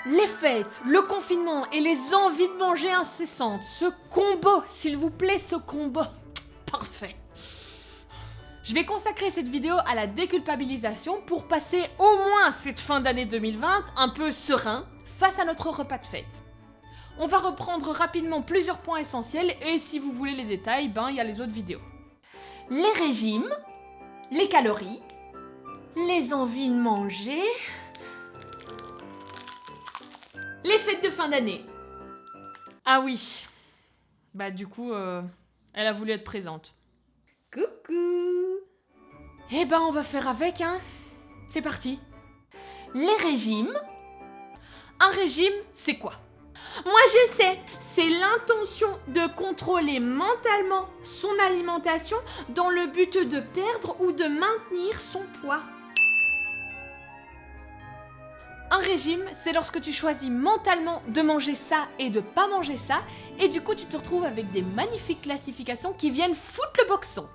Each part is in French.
Les fêtes, le confinement et les envies de manger incessantes. Ce combo, s'il vous plaît, ce combo. Parfait. Je vais consacrer cette vidéo à la déculpabilisation pour passer au moins cette fin d'année 2020 un peu serein face à notre repas de fête. On va reprendre rapidement plusieurs points essentiels et si vous voulez les détails, il y a les autres vidéos. Les régimes, les calories, les envies de manger, les fêtes de fin d'année. Ah oui, du coup, elle a voulu être présente. Coucou. On va faire avec, hein. C'est parti. Les régimes. Un régime, c'est quoi ? Moi je sais, c'est l'intention de contrôler mentalement son alimentation dans le but de perdre ou de maintenir son poids. Un régime, c'est lorsque tu choisis mentalement de manger ça et de pas manger ça, et du coup tu te retrouves avec des magnifiques classifications qui viennent foutre le boxon.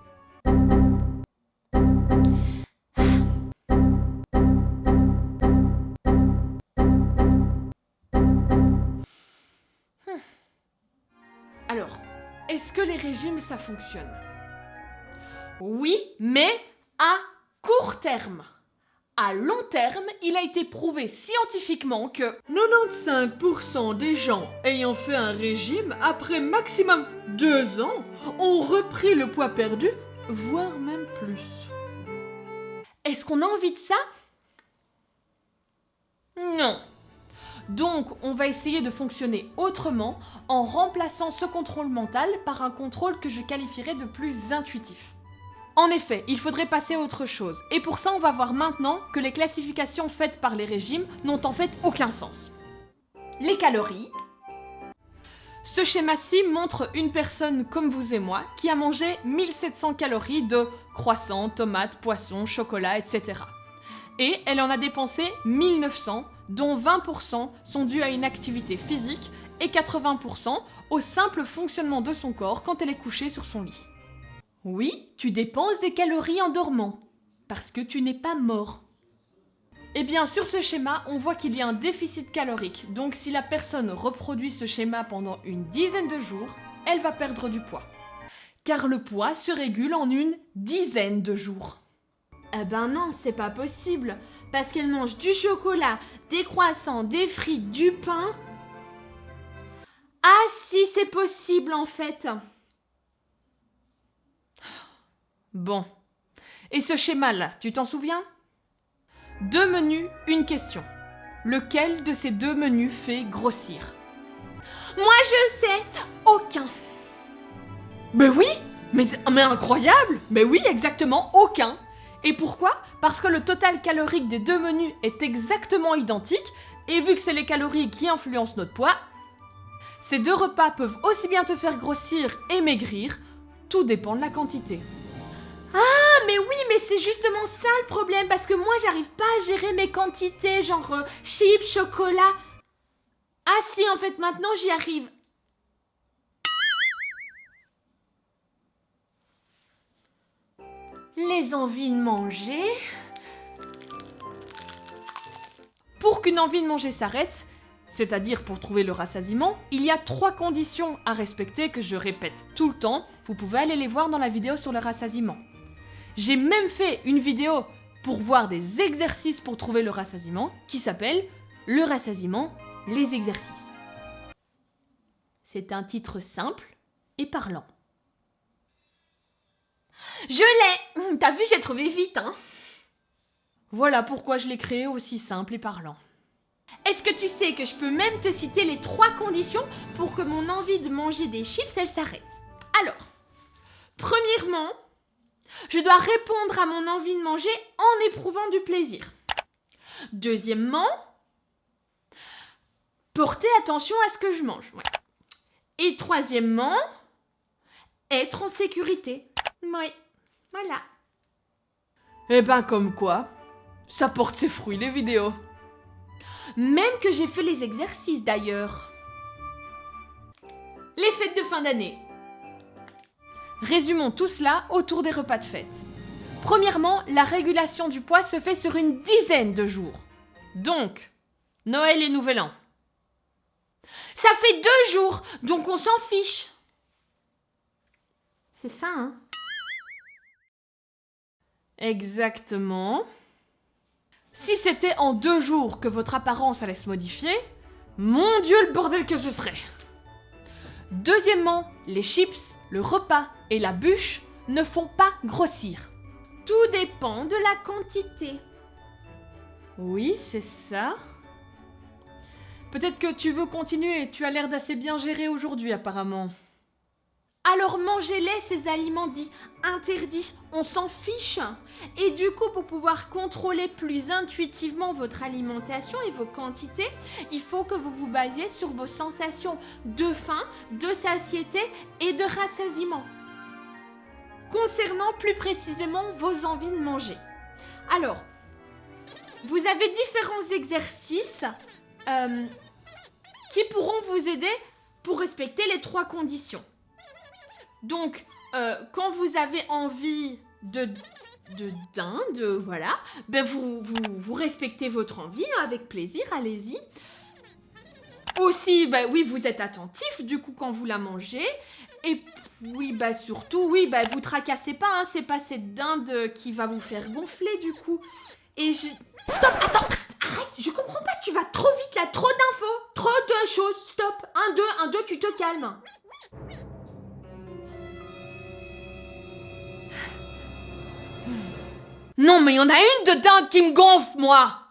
Alors, est-ce que les régimes ça fonctionne ? Oui, mais à court terme. À long terme, il a été prouvé scientifiquement que 95% des gens ayant fait un régime après maximum 2 ans ont repris le poids perdu, voire même plus. Est-ce qu'on a envie de ça ? Non. Donc, on va essayer de fonctionner autrement en remplaçant ce contrôle mental par un contrôle que je qualifierais de plus intuitif. En effet, il faudrait passer à autre chose. Et pour ça, on va voir maintenant que les classifications faites par les régimes n'ont en fait aucun sens. Les calories. Ce schéma-ci montre une personne comme vous et moi qui a mangé 1700 calories de croissants, tomates, poissons, chocolat, etc. Et elle en a dépensé 1900, dont 20% sont dus à une activité physique et 80% au simple fonctionnement de son corps quand elle est couchée sur son lit. Oui, tu dépenses des calories en dormant, parce que tu n'es pas mort. Eh bien, sur ce schéma, on voit qu'il y a un déficit calorique, donc si la personne reproduit ce schéma pendant une dizaine de jours, elle va perdre du poids. Car le poids se régule en une dizaine de jours. Non, c'est pas possible, parce qu'elle mange du chocolat, des croissants, des frites, du pain. Ah si, c'est possible en fait. Bon. Et ce schéma-là, tu t'en souviens ? 2 menus, une question. Lequel de ces 2 menus fait grossir ? Moi je sais, aucun. Mais oui, mais incroyable. Mais oui, exactement, aucun. Et pourquoi ? Parce que le total calorique des 2 menus est exactement identique, et vu que c'est les calories qui influencent notre poids, ces 2 repas peuvent aussi bien te faire grossir et maigrir, tout dépend de la quantité. Ah, mais oui, mais c'est justement ça le problème, parce que moi, j'arrive pas à gérer mes quantités, genre chips, chocolat. Ah si, en fait, maintenant, j'y arrive. Les envies de manger. Pour qu'une envie de manger s'arrête, c'est-à-dire pour trouver le rassasiement, il y a 3 conditions à respecter que je répète tout le temps. Vous pouvez aller les voir dans la vidéo sur le rassasiement. J'ai même fait une vidéo pour voir des exercices pour trouver le rassasiement qui s'appelle « Le rassasiement, les exercices ». C'est un titre simple et parlant. Je l'ai ! T'as vu, j'ai trouvé vite, hein ? Voilà pourquoi je l'ai créé aussi simple et parlant. Est-ce que tu sais que je peux même te citer les 3 conditions pour que mon envie de manger des chips, elle s'arrête ? Alors, premièrement, je dois répondre à mon envie de manger en éprouvant du plaisir. Deuxièmement, porter attention à ce que je mange. Ouais. Et troisièmement, être en sécurité. Oui, voilà. Comme quoi, ça porte ses fruits les vidéos. Même que j'ai fait les exercices d'ailleurs. Les fêtes de fin d'année. Résumons tout cela autour des repas de fête. Premièrement, la régulation du poids se fait sur une dizaine de jours. Donc, Noël et Nouvel An. Ça fait 2 jours, donc on s'en fiche. C'est ça, hein? Exactement. Si c'était en 2 jours que votre apparence allait se modifier, mon Dieu, le bordel que ce serait. Deuxièmement, les chips, le repas et la bûche ne font pas grossir. Tout dépend de la quantité. Oui, c'est ça. Peut-être que tu veux continuer, tu as l'air d'assez bien gérer aujourd'hui apparemment. Alors mangez-les, ces aliments dits interdits, on s'en fiche. Et du coup, pour pouvoir contrôler plus intuitivement votre alimentation et vos quantités, il faut que vous vous basiez sur vos sensations de faim, de satiété et de rassasiement. Concernant plus précisément vos envies de manger. Alors, vous avez différents exercices qui pourront vous aider pour respecter les 3 conditions. Donc, quand vous avez envie de dinde, voilà, ben vous respectez votre envie, hein, avec plaisir, allez-y. Aussi, ben oui, vous êtes attentif, du coup, quand vous la mangez. Et oui, bah surtout, oui, bah vous tracassez pas, hein, c'est pas cette dinde qui va vous faire gonfler, du coup. Et je... Stop, attends, arrête, je comprends pas, tu vas trop vite là, trop d'infos, trop de choses, stop, 1, 2, tu te calmes. Non, mais il y en a une de dinde qui me gonfle, moi!